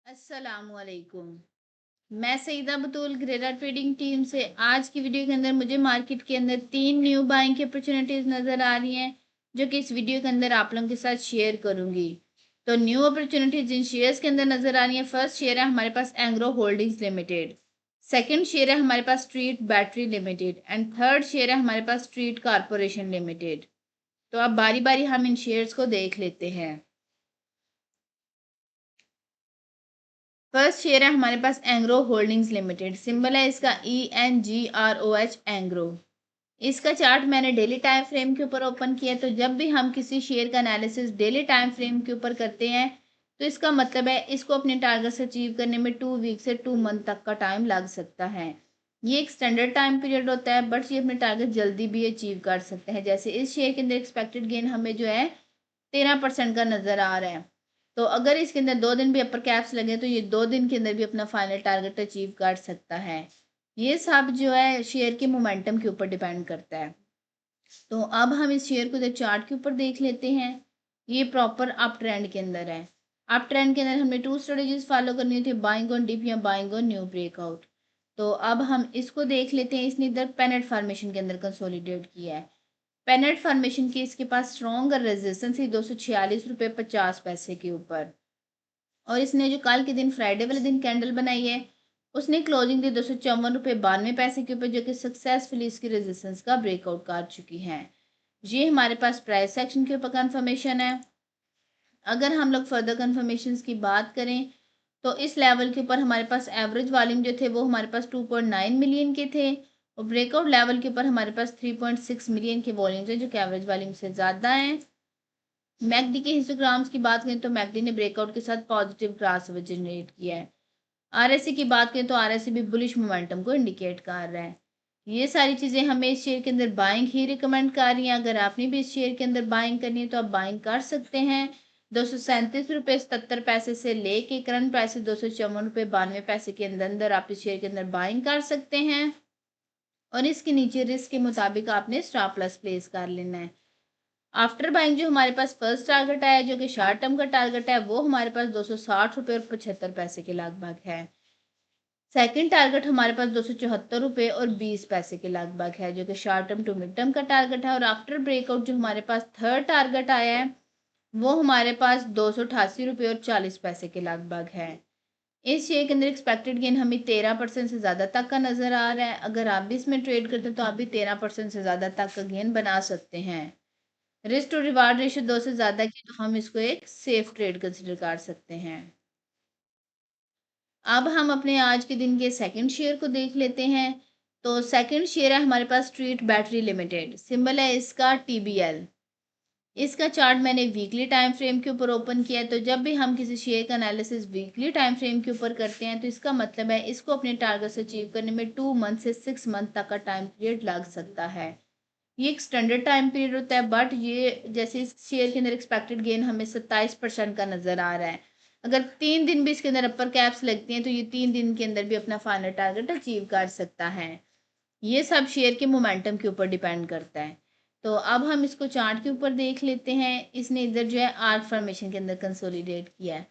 अस्सलामुअलैकुम। मैं सईदा बतूल ग्रेडा trading team से आज की वीडियो के अंदर मुझे मार्केट के अंदर 3 न्यू बाइंग की अपॉर्चुनिटीज़ नज़र आ रही हैं, जो कि इस वीडियो के अंदर आप लोगों के साथ शेयर करूंगी। तो न्यू अपॉर्चुनिटीज जिन शेयर्स के अंदर नज़र आ रही है, फर्स्ट शेयर है हमारे पास Engro holdings limited, second share है हमारे पास street battery limited and third share है हमारे पास स्ट्रीट कारपोरेशन लिमिटेड। तो अब बारी बारी हम इन शेयर्स को देख लेते हैं। फर्स्ट शेयर है हमारे पास एंग्रो होल्डिंग्स लिमिटेड, सिंबल है इसका ENGROH एंग्रो। इसका चार्ट मैंने डेली टाइम फ्रेम के ऊपर ओपन किया। तो जब भी हम किसी शेयर का एनालिसिस डेली टाइम फ्रेम के ऊपर करते हैं तो इसका मतलब है इसको अपने टारगेट से अचीव करने में 2 वीक से 2 मंथ तक का टाइम लग सकता है। ये एक स्टैंडर्ड टाइम पीरियड होता है, बट ये अपने टारगेट जल्दी भी अचीव कर सकते हैं। जैसे इस शेयर के अंदर एक्सपेक्टेड गेन हमें जो है 13% का नज़र आ रहा है। तो अगर इसके अंदर 2 दिन भी अपर कैप्स लगे तो ये 2 दिन के अंदर भी अपना फाइनल टारगेट अचीव कर सकता है। ये सब जो है शेयर के मोमेंटम के ऊपर डिपेंड करता है। तो अब हम इस शेयर को जब चार्ट के ऊपर देख लेते हैं, ये प्रॉपर अप ट्रेंड के अंदर है। अप ट्रेंड के अंदर हमने 2 स्ट्रेटेजीज फॉलो करनी थी, बाइंग ऑन डिप या बाइंग ऑन न्यू ब्रेकआउट। तो अब हम इसको देख लेते हैं। इसने इधर पेनेट फॉर्मेशन के अंदर कंसोलिडेट किया है। पेनेट फॉर्मेशन की इसके पास स्ट्रॉन्ग रेजिस्टेंस थी 246 रुपये 50 पैसे के ऊपर। और इसने जो कल के दिन फ्राइडे वाले दिन कैंडल बनाई है, उसने क्लोजिंग दी 254 रुपये 92 पैसे के ऊपर, जो कि सक्सेसफुली इसकी रेजिस्टेंस का ब्रेकआउट कर चुकी है। ये हमारे पास प्राइस सेक्शन के ऊपर कंफर्मेशन है। अगर हम लोग फर्दर कंफर्मेशन की बात करें तो इस लेवल के ऊपर हमारे पास एवरेज वॉल्यूम जो थे वो हमारे पास 2.9 मिलियन के थे, और ब्रेकआउट लेवल के ऊपर हमारे पास 3.6 मिलियन के वॉल्यूम्स हैं, जो कि एवरेज वॉल्यूम से ज़्यादा हैं। मैकडी के हिस्टोग्राम्स की बात करें तो मैकडी ने ब्रेकआउट के साथ पॉजिटिव क्रॉस जनरेट किया है। आरएससी की बात करें तो आरएससी भी बुलिश मोमेंटम को इंडिकेट कर रहा है। ये सारी चीज़ें हमें इस शेयर के अंदर बाइंग ही रिकमेंड कर रही हैं। अगर आपने भी इस शेयर के अंदर बाइंग करनी है तो आप बाइंग कर सकते हैं। 237 रुपये 77 पैसे से लेके करंट प्राइस 254 रुपये 92 पैसे के अंदर अंदर आप इस शेयर के अंदर बाइंग कर सकते हैं। और इसके नीचे रिस्क के मुताबिक आपने स्टॉप प्लस प्लेस कर लेना है। आफ्टर बाइंग जो हमारे पास फर्स्ट टारगेट आया, जो कि शॉर्ट टर्म का टारगेट है, वो हमारे पास 260 रुपये और 75 पैसे के लगभग है। सेकंड टारगेट हमारे पास 274 रुपये और 20 पैसे के लगभग है, जो कि short term to mid term का टारगेट है। और आफ्टर ब्रेकआउट जो हमारे पास थर्ड टारगेट आया है, वो हमारे पास 288 रुपये और 40 पैसे के लगभग है। इस शेयर के अंदर एक्सपेक्टेड गेन हमें 13% से ज़्यादा तक का नज़र आ रहा है। अगर आप भी इसमें ट्रेड करते हैं तो आप भी 13% से ज़्यादा तक का गेन बना सकते हैं। रिस्क टू रिवार्ड रेशियो 2 से ज़्यादा की तो हम इसको एक सेफ ट्रेड कंसिडर कर सकते हैं। अब हम अपने आज के दिन के सेकंड शेयर को देख लेते हैं। तो सेकंड शेयर है हमारे पास स्ट्रीट बैटरी लिमिटेड, सिंबल है इसका TBL। इसका चार्ट मैंने वीकली टाइम फ्रेम के ऊपर ओपन किया है। तो जब भी हम किसी शेयर का एनालिसिस वीकली टाइम फ्रेम के ऊपर करते हैं तो इसका मतलब है इसको अपने टारगेट से अचीव करने में 2 मंथ से 6 मंथ तक का टाइम पीरियड लग सकता है। ये एक स्टैंडर्ड टाइम पीरियड होता है, बट ये जैसे इस शेयर के अंदर एक्सपेक्टेड गेन हमें 27% का नज़र आ रहा है। अगर 3 दिन भी इसके अंदर अपर कैप्स लगती हैं तो ये 3 दिन के अंदर भी अपना फाइनल टारगेट अचीव कर सकता है। ये सब शेयर के मोमेंटम के ऊपर डिपेंड करता है। तो अब हम इसको चार्ट के ऊपर देख लेते हैं। इसने इधर जो है आर्क फॉर्मेशन के अंदर कंसोलिडेट किया है।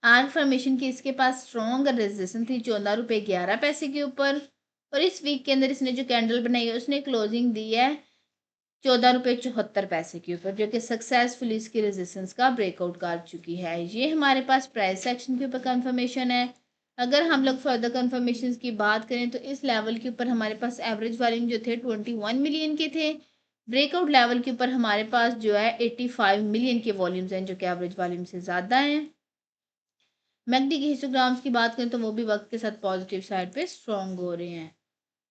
आर्क फॉर्मेशन की इसके पास स्ट्रॉन्ग रेजिस्टेंस थी 14 रुपये 11 पैसे के ऊपर। और इस वीक के अंदर इसने जो कैंडल बनाई है उसने क्लोजिंग दी है 14 रुपये 74 पैसे के ऊपर, जो कि सक्सेसफुली इसकी रेजिस्टेंस का ब्रेकआउट कर चुकी है। ये हमारे पास प्राइस सेक्शन के ऊपर कंफर्मेशन है। अगर हम लोग फर्दर कंफर्मेशन की बात करें तो इस लेवल के ऊपर हमारे पास एवरेज वॉल्यूम जो थे 21 मिलियन के थे। ब्रेकआउट लेवल के ऊपर हमारे पास जो है 85 मिलियन के वॉल्यूम्स हैं, जो कि एवरेज वॉल्यूम से ज़्यादा हैं। मैकडी के हिस्टोग्राम्स की बात करें तो वो भी वक्त के साथ पॉजिटिव साइड पे स्ट्रॉन्ग हो रहे हैं।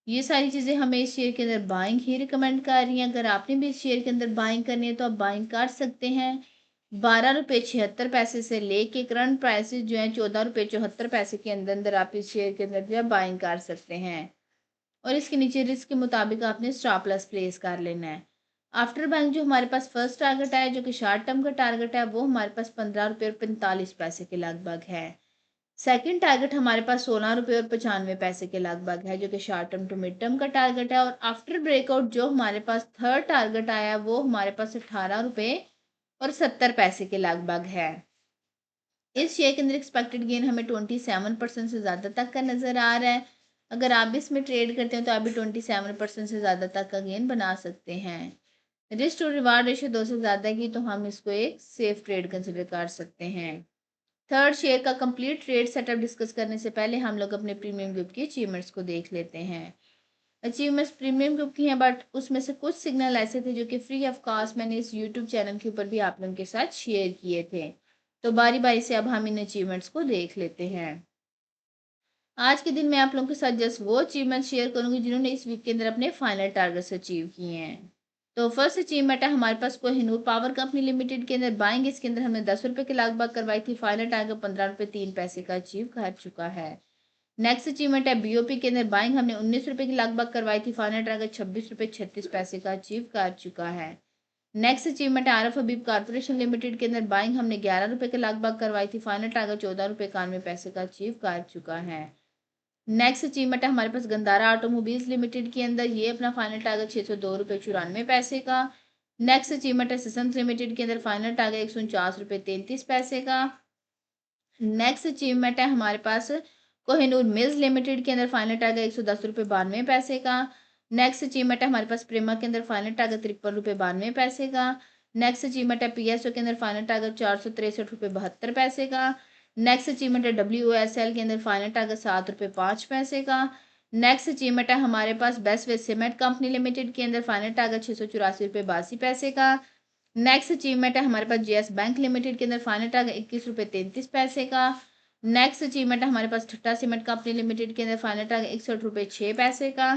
ये सारी चीज़ें हमें इस शेयर के अंदर बाइंग ही रिकमेंड कर रही हैं। अगर आपने भी इस शेयर के अंदर बाइंग करनी है तो आप बाइंग कर सकते हैं। 12 रुपये 76 पैसे से लेके करंट प्राइसेस जो है 14 रुपये 74 पैसे के अंदर अंदर आप इस शेयर के अंदर जो है बाइंग कर सकते हैं। और इसके नीचे रिस्क के मुताबिक आपने स्टॉप लॉस प्लेस कर लेना है। आफ्टर बाइंग जो हमारे पास फर्स्ट टारगेट है, जो कि शॉर्ट टर्म का टारगेट है, वो हमारे पास 15 रुपये और 45 पैसे के लगभग है। सेकंड टारगेट हमारे पास 16 रुपये और 95 पैसे के लगभग है, जो कि short term to mid term का टारगेट है। और आफ्टर ब्रेकआउट जो हमारे पास थर्ड टारगेट आया है, वो हमारे पास 18 रुपये और 70 पैसे के लगभग है। इस शेयर के अंदर एक्सपेक्टेड गेन हमें 27% से ज़्यादा तक का नज़र आ रहा है। अगर आप भी इसमें ट्रेड करते हैं तो आप भी 27% से ज़्यादा तक का गेन बना सकते हैं। रिस्क टू रिवार्ड रेशियो 2 से ज़्यादा की तो हम इसको एक सेफ ट्रेड कंसिडर कर सकते हैं। थर्ड, शेयर का कंप्लीट ट्रेड सेटअप डिस्कस करने से पहले हम लोग अपने प्रीमियम ग्रुप की अचीवमेंट्स को देख लेते हैं। अचीवमेंट्स प्रीमियम ग्रुप की हैं, बट उसमें से कुछ सिग्नल ऐसे थे जो कि फ्री ऑफ कॉस्ट मैंने इस यूट्यूब चैनल के ऊपर भी आप लोगों के साथ शेयर किए थे। तो बारी बारी से अब हम इन अचीवमेंट्स को देख लेते हैं। आज के दिन मैं आप लोगों के साथ जस्ट वो अचीवमेंट शेयर करूंगी जिन्होंने इस वीक के अंदर अपने फाइनल टारगेट्स अचीव किए हैं। तो फर्स्ट अचीवमेंट है हमारे पास कोहिनूर पावर कंपनी लिमिटेड के अंदर बाइंग। इसके अंदर हमने 10 रुपये के लगभग करवाई थी। फाइनल टारगेट 15 रुपये 3 पैसे का अचीव कर चुका है। नेक्स्ट अचीवमेंट है बीओपी के अंदर बाइंग। हमने 19 रुपये की लगभग करवाई थी। फाइनल टारगेट 26 रुपये 36 पैसे का अचीव कर चुका है। नेक्स्ट अचीवमेंट है आरएफ हबीब कारपोरेशन लिमिटेड के अंदर बाइंग। हमने 11 रुपये के लगभग करवाई थी। फाइनल टारगेट 14 रुपये 91 पैसे का अचीव कर चुका है। नेक्स्ट अचीवमेंट है हमारे पास गंदारा ऑटोमोबाइल्स लिमिटेड के अंदर। ये अपना फाइनल टारगेट 602 रुपये 94 पैसे का। नेक्स्ट अचीवमेंट है सिसंस लिमिटेड के अंदर फाइनल टारगेट 149 रुपये 33 पैसे का। नेक्स्ट अचीवमेंट है हमारे पास कोहिनूर मिल्स लिमिटेड के अंदर फाइनल टारगेट 110 रुपये 92 पैसे का। नेक्स्ट अचीवमेंट है हमारे पास प्रेमा के अंदर फाइनल टारगेट 53 रुपये 92 पैसे का। नेक्स्ट अचीवमेंट है पीएसओ के अंदर फाइनल टारगेट 463 रुपये 72 पैसे का। नेक्स्ट अचीवमेंट है WOSL के अंदर फाइनल टारगेट 7 रुपये 5 पैसे का। नेक्स्ट अचीवमेंट है हमारे पास best way cement company limited के अंदर फाइनल टारगेट 684 रुपये 82 पैसे का। नेक्स्ट अचीवमेंट है हमारे पास JS बैंक लिमिटेड के अंदर फाइनल टारगेट 21 रुपये 33 पैसे का। नेक्स्ट अचीवमेंट है हमारे पास ठट्टा सीमेंट कंपनी लिमिटेड के अंदर फाइनल टारगेट 61 रुपये 6 पैसे का।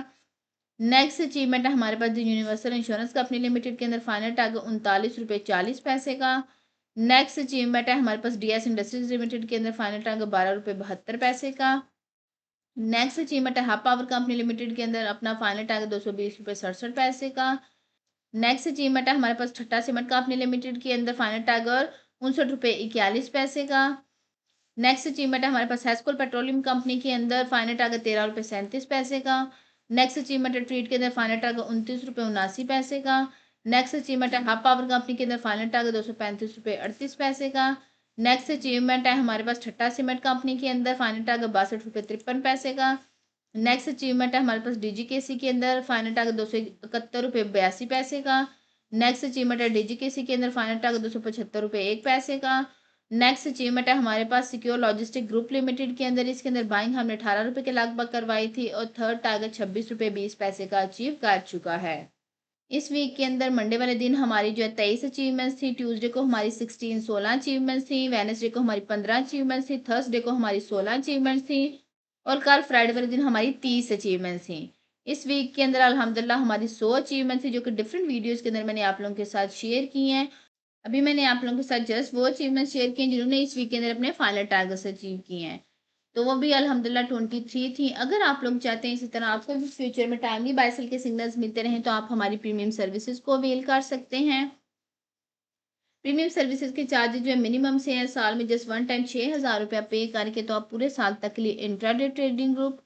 नेक्स्ट अचीवमेंट है हमारे पास the universal insurance company limited के अंदर फाइनल टारगेट 39 रुपये 40 पैसे का। नेक्स्ट अचीवमेंट है हमारे पास DS इंडस्ट्रीज लिमिटेड के अंदर फाइनल टारगेट 12 रुपये 72 पैसे का। नेक्स्ट अचीवमेंट है हब पावर कंपनी लिमिटेड के अंदर अपना फाइनल टारगेट 220 रुपये 67 पैसे का। नेक्स्ट अचीवमेंट है हमारे पास ठट्टा सीमेंट कंपनी लिमिटेड के अंदर फाइनल टारगेट 59 रुपये 41 पैसे का। नेक्स्ट अचीवमेंट है हमारे पास हैस्कोल पेट्रोलियम कंपनी के अंदर फाइनल टारगेट 13 रुपये 37 पैसे का। नेक्स्ट अचीवमेंट है ट्रीट के अंदर फाइनल टारगेट 29 रुपये 79 पैसे का। नेक्स्ट अचीवमेंट है हब पावर कंपनी के अंदर फाइनल टारगेट 235 रुपये 38 पैसे का। नेक्स्ट अचीवमेंट है हमारे पास ठट्टा सीमेंट कंपनी के अंदर फाइनल टारगेट 62 रुपये 53 पैसे का। नेक्स्ट अचीवमेंट है हमारे पास DGKC के अंदर फाइनल टारगेट 271 रुपये 82 पैसे का। नेक्स्ट अचीवमेंट है DGKC के अंदर फाइनल टारगेट 275 रुपये 1 पैसे का। नेक्स्ट अचीवमेंट है हमारे पास सिक्योर लॉजिस्टिक ग्रुप लिमिटेड के अंदर। इसके अंदर बाइंग हमने 18 रुपये के लगभग करवाई थी और थर्ड टारगेट 26 रुपये 20 पैसे का अचीव कर चुका है। इस वीक के अंदर मंडे वाले दिन हमारी जो है 23 अचीवमेंट्स थी। ट्यूसडे को हमारी 16 अचीवमेंट्स थी। वेडनेसडे को हमारी 15 अचीवमेंट्स थी। थर्सडे को हमारी 16 अचीवमेंट्स थी और कल फ्राइडे वाले दिन हमारी 30 अचीवमेंट्स थी। इस वीक के अंदर अल्हम्दुलिल्लाह हमारी 100 अचीवमेंट्स थी जो कि डिफरेंट वीडियोस के अंदर मैंने आप लोगों के साथ शेयर की हैं। अभी मैंने आप लोगों के साथ जस्ट वो अचीवमेंट शेयर किए जिन्होंने इस वीक के अंदर अपने फाइनल टारगेट्स अचीव किए हैं। तो वो भी अल्हम्दुलिल्लाह 23 थी। अगर आप लोग चाहते हैं इसी तरह आपको भी फ्यूचर में टाइमली बाय सेल के सिग्नल्स मिलते रहें तो आप हमारी प्रीमियम सर्विसेज को अवेल कर सकते हैं। प्रीमियम सर्विसेज के चार्जेस जो है मिनिमम से हैं। साल में जस्ट वन टाइम 6,000 रुपया पे करके तो आप पूरे साल तक के लिए intraday trading group,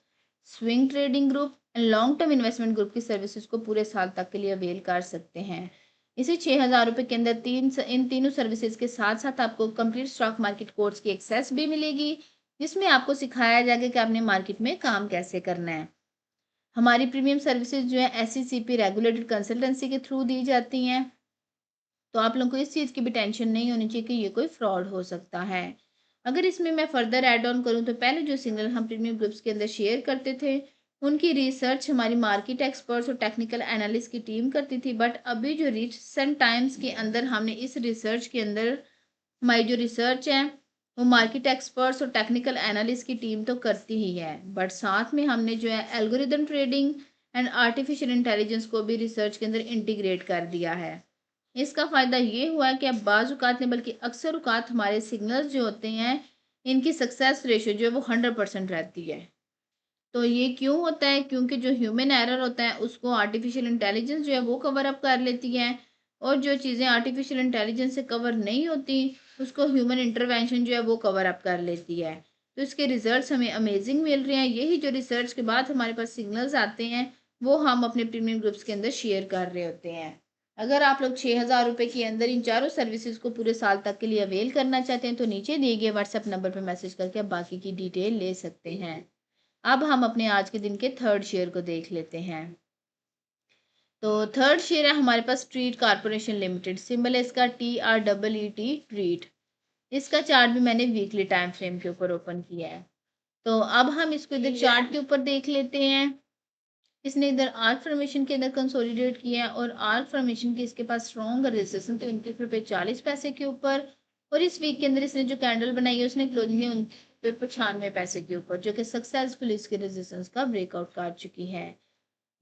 swing trading group and long term investment group की सर्विसेज को पूरे साल तक के लिए अवेल कर सकते हैं। इसी 6,000 रुपये के अंदर इन तीनों सर्विसेज के साथ साथ आपको कंप्लीट स्टॉक मार्केट कोर्स की एक्सेस भी मिलेगी जिसमें आपको सिखाया जाएगा कि आपने मार्केट में काम कैसे करना है। हमारी प्रीमियम सर्विसेज जो है SECP रेगुलेटेड कंसल्टेंसी के थ्रू दी जाती हैं। तो आप लोगों को इस चीज़ की भी टेंशन नहीं होनी चाहिए कि ये कोई फ्रॉड हो सकता है। अगर इसमें मैं फर्दर ऐड ऑन करूँ तो पहले जो सिग्नल हम प्रीमियम ग्रुप्स के अंदर शेयर करते थे उनकी रिसर्च हमारी मार्केट एक्सपर्ट्स और टेक्निकल एनालिस्ट की टीम करती थी। बट अभी जो रिसेंट टाइम्स के अंदर हमने इस रिसर्च के अंदर हमारी जो रिसर्च है वो मार्केट एक्सपर्ट्स और टेक्निकल एनालिस्ट की टीम तो करती ही है, बट साथ में हमने जो है algorithm trading and artificial intelligence को भी रिसर्च के अंदर इंटीग्रेट कर दिया है। इसका फ़ायदा ये हुआ है कि अब बाज़ औक़ात नहीं बल्कि अक्सर औक़ात हमारे सिग्नल्स जो होते हैं इनकी सक्सेस रेशियो जो है वो 100% रहती है। तो ये क्यों होता है? क्योंकि जो ह्यूमन एरर होता है उसको आर्टिफिशियल इंटेलिजेंस जो है वो कवर अप कर लेती है और जो चीज़ें आर्टिफिशियल इंटेलिजेंस से कवर नहीं होती उसको ह्यूमन इंटरवेंशन जो है वो कवर अप कर लेती है। तो इसके रिजल्ट्स हमें अमेजिंग मिल रहे हैं। यही जो रिसर्च के बाद हमारे पास सिग्नल्स आते हैं वो हम अपने प्रीमियम ग्रुप्स के अंदर शेयर कर रहे होते हैं। अगर आप लोग 6,000 रुपये के अंदर इन चारों सर्विसेज को पूरे साल तक के लिए अवेल करना चाहते हैं तो नीचे दिए गए व्हाट्सएप नंबर पर मैसेज करके आप बाकी की डिटेल ले सकते हैं। अब हम अपने आज के दिन के थर्ड शेयर को देख लेते हैं। तो थर्ड शेयर है हमारे पास ट्रीट कारपोरेशन लिमिटेड, सिंबल है इसका TREET, ट्रीट। इसका चार्ट भी मैंने वीकली टाइम फ्रेम के ऊपर ओपन किया है। तो अब हम इसको इधर चार्ट के ऊपर देख लेते हैं। इसने इधर आर्क फॉर्मेशन के अंदर कंसोलिडेट किया है और आर्क फॉर्मेशन की इसके पास स्ट्रॉन्ग रेजिस्टेंस तो 29 रुपये 40 पैसे के ऊपर। और इस वीक के अंदर इसने जो कैंडल बनाई है उसने क्लोजिंग है 29 रुपये 95 पैसे के ऊपर, जो कि सक्सेसफुल इसके रेजिस्टेंस का ब्रेकआउट कर चुकी है।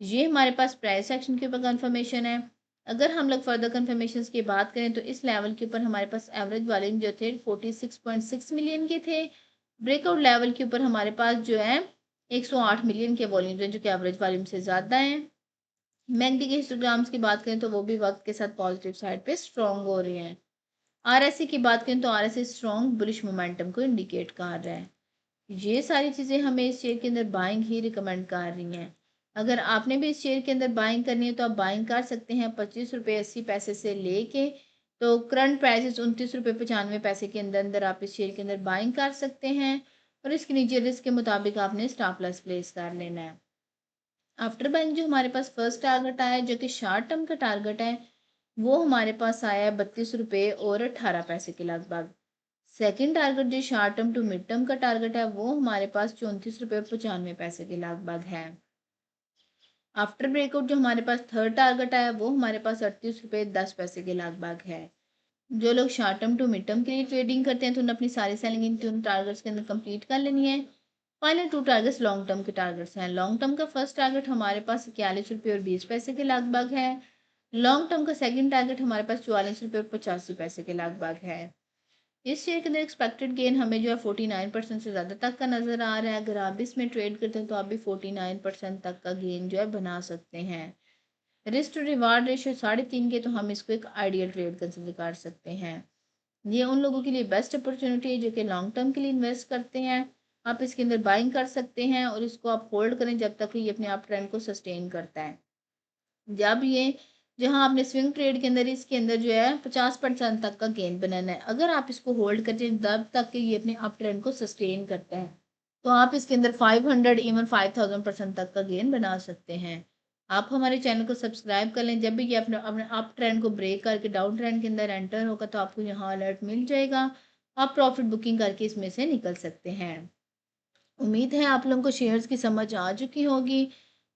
ये हमारे पास प्राइस एक्शन के ऊपर कंफर्मेशन है। अगर हम लोग फर्दर कंफर्मेशन की बात करें तो इस लेवल के ऊपर हमारे पास एवरेज वॉल्यूम जो थे 46.6 मिलियन के थे। ब्रेकआउट लेवल के ऊपर हमारे पास जो है 108 मिलियन के वॉल्यूम हैं, जो कि एवरेज वॉल्यूम से ज़्यादा हैं। मैकडी के हिस्टोग्राम्स की बात करें तो वो भी वक्त के साथ पॉजिटिव साइड पे स्ट्रॉन्ग हो रहे हैं। आरएससी की बात करें तो आरएससी स्ट्रॉन्ग बुलिश मोमेंटम को इंडिकेट कर रहा है। ये सारी चीज़ें हमें इस शेयर के अंदर बाइंग ही रिकमेंड कर रही हैं। अगर आपने भी इस शेयर के अंदर बाइंग करनी है तो आप बाइंग कर सकते हैं 25 रुपये 80 पैसे से लेके। तो करंट प्राइस 29 रुपये 95 पैसे के अंदर अंदर आप इस शेयर के अंदर बाइंग कर सकते हैं। और इसके नीचे रिस्क के मुताबिक आपने स्टॉप लॉस प्लेस कर लेना है। आफ्टर बाइंग जो हमारे पास फर्स्ट टारगेट आया है, जो कि शॉर्ट टर्म का टारगेट है, वो हमारे पास आया है 32 रुपये और 18 पैसे के लगभग। सेकंड टारगेट जो short term to mid term का टारगेट है वो हमारे पास 34 रुपये 95 पैसे के लगभग है। आफ्टर ब्रेकआउट जो हमारे पास थर्ड टारगेट आया वो हमारे पास 38 रुपये 10 पैसे के लगभग है। जो लोग short term to mid term के लिए ट्रेडिंग करते हैं तो उन्हें अपनी सारी सेलिंग इन तीन टारगेट्स के अंदर कंप्लीट कर लेनी है। फाइनल 2 टारगेट्स लॉन्ग टर्म के टारगेट्स हैं। लॉन्ग टर्म का फर्स्ट टारगेट हमारे पास 41 रुपये और 20 पैसे के लगभग है। लॉन्ग टर्म का सेकंड टारगेट हमारे पास 44 रुपये और 85 पैसे के लगभग है। इस शेयर के अंदर एक्सपेक्टेड गेन हमें जो है 49% से ज़्यादा तक का नज़र आ रहा है। अगर आप इसमें ट्रेड करते हैं तो आप भी 49% तक का गेन जो है बना सकते हैं। रिस्क टू रिवार्ड रेशियो 3.5 के, तो हम इसको एक आइडियल ट्रेड कंसिडर कर सकते हैं। ये उन लोगों के लिए बेस्ट अपॉर्चुनिटी है जो कि लॉन्ग टर्म के लिए इन्वेस्ट करते हैं। आप इसके अंदर बाइंग कर सकते हैं और इसको आप होल्ड करें जब तक ये अपने आप ट्रेंड को सस्टेन करता है। जब ये जहां आपने स्विंग ट्रेड के अंदर इसके अंदर जो है 50% तक का गेन बनाना है, अगर आप इसको होल्ड करते हैं तब तक कि ये अपने अप ट्रेंड को सस्टेन करता है, तो आप इसके अंदर 500 इवन 5000% तक का गेन बना सकते हैं। आप हमारे चैनल को सब्सक्राइब कर लें। जब भी ये अपने अपने अप ट्रेंड को ब्रेक करके डाउन ट्रेंड के अंदर एंटर होगा तो आपको यहाँ अलर्ट मिल जाएगा। आप प्रॉफिट बुकिंग करके इसमें से निकल सकते हैं। उम्मीद है आप लोगों को शेयर्स की समझ आ चुकी होगी।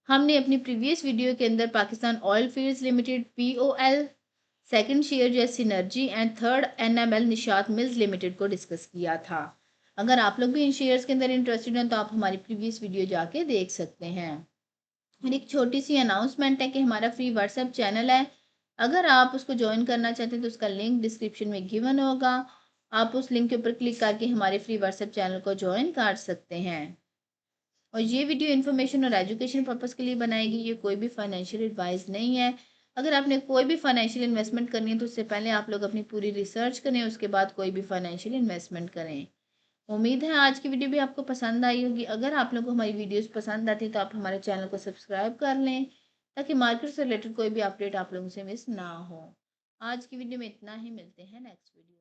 हमने अपनी प्रीवियस वीडियो के अंदर Pakistan oil fields limited POL, second share जो है synergy and third NML Nishat mills limited को डिस्कस किया था। अगर आप लोग भी इन शेयर्स के अंदर इंटरेस्टेड हैं तो आप हमारी प्रीवियस वीडियो जाके देख सकते हैं। और एक छोटी सी अनाउंसमेंट है कि हमारा फ्री व्हाट्सएप चैनल है। अगर आप उसको ज्वाइन करना चाहते हैं तो उसका लिंक डिस्क्रिप्शन में गिवन होगा। आप उस लिंक के ऊपर क्लिक करके हमारे फ्री व्हाट्सएप चैनल को ज्वाइन कर सकते हैं। और ये वीडियो इन्फॉर्मेशन और एजुकेशन पर्पज़ के लिए बनाएगी, ये कोई भी फाइनेंशियल एडवाइस नहीं है। अगर आपने कोई भी फाइनेंशियल इन्वेस्टमेंट करनी है तो उससे पहले आप लोग अपनी पूरी रिसर्च करें, उसके बाद कोई भी फाइनेंशियल इन्वेस्टमेंट करें। उम्मीद है आज की वीडियो भी आपको पसंद आई होगी। अगर आप लोगों को हमारी वीडियोस पसंद आती है तो आप हमारे चैनल को सब्सक्राइब कर लें ताकि मार्केट से रिलेटेड कोई भी अपडेट आप लोगों से मिस ना हो। आज की वीडियो में इतना ही, मिलते हैं नेक्स्ट वीडियो।